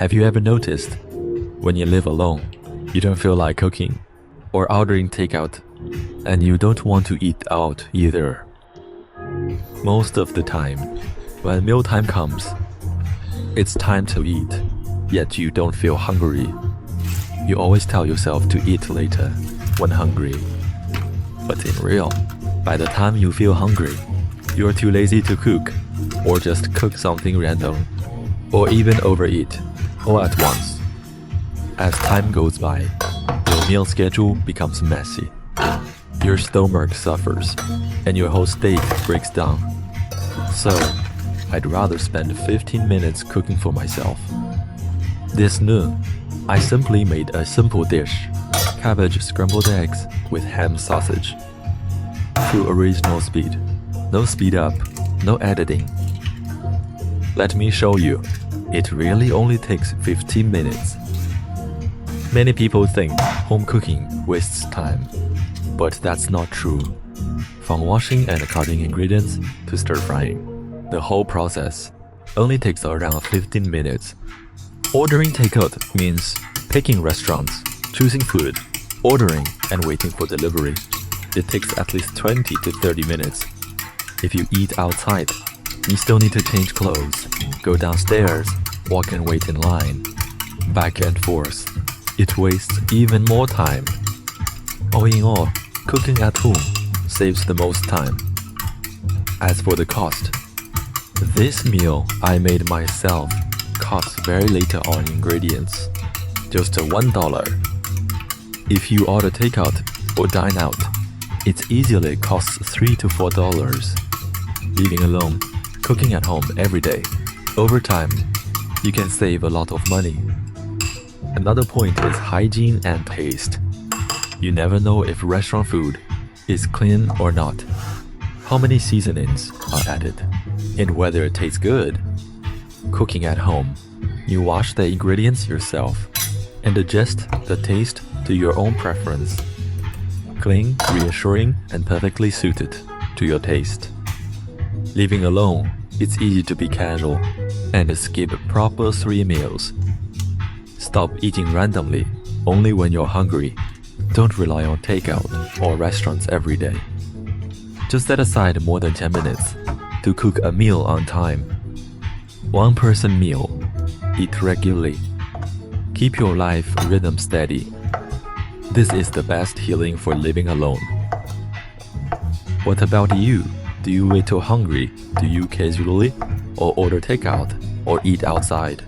Have you ever noticed, when you live alone, you don't feel like cooking or ordering takeout, and you don't want to eat out either? Most of the time, when mealtime comes, it's time to eat, yet you don't feel hungry. You always tell yourself to eat later when hungry. But in real, by the time you feel hungry, you're too lazy to cook, or just cook something random, or even overeat, all at once. As time goes by, your meal schedule becomes messy. Your stomach suffers, and your whole state breaks down. So, I'd rather spend 15 minutes cooking for myself. This noon, I simply made a simple dish: cabbage scrambled eggs with ham sausage. True original speed. No speed up, no editing. Let me show you. It really only takes 15 minutes. Many people think home cooking wastes time, but that's not true. From washing and cutting ingredients to stir frying, the whole process only takes around 15 minutes. Ordering takeout means picking restaurants, choosing food, ordering, and waiting for delivery. It takes at least 20 to 30 minutes. If you eat outside, you still need to change clothes, go downstairs, walk and wait in line, back and forth. It wastes even more time. All in all, cooking at home saves the most time. As for the cost, this meal I made myself costs very little on ingredients, just $1. If you order takeout or dine out, it easily costs $3 to $4. Living alone, cooking at home every day, over time, you can save a lot of money. Another point is hygiene and taste. You never know if restaurant food is clean or not, how many seasonings are added, and whether it tastes good. Cooking at home, you wash the ingredients yourself and adjust the taste to your own preference. Clean, reassuring, and perfectly suited to your taste. Living alone, it's easy to be casual and skip proper 3 meals. Stop eating randomly only when you're hungry. Don't rely on takeout or restaurants every day. Just set aside more than 10 minutes to cook a meal on time. One person meal. Eat regularly. Keep your life rhythm steady. This is the best healing for living alone. What about you? Do you wait till hungry? Do you casually? Or order takeout? Or eat outside?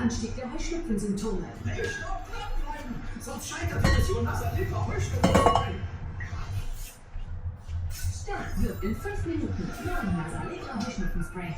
Anstieg der Heuschnupfensymptome. Stopp, dranbleiben! Sonst scheitert die Mission nasaler Heuschnupfen. Start wirkt in 5 Minuten. Neuen nasaler Heuschnupfenspray.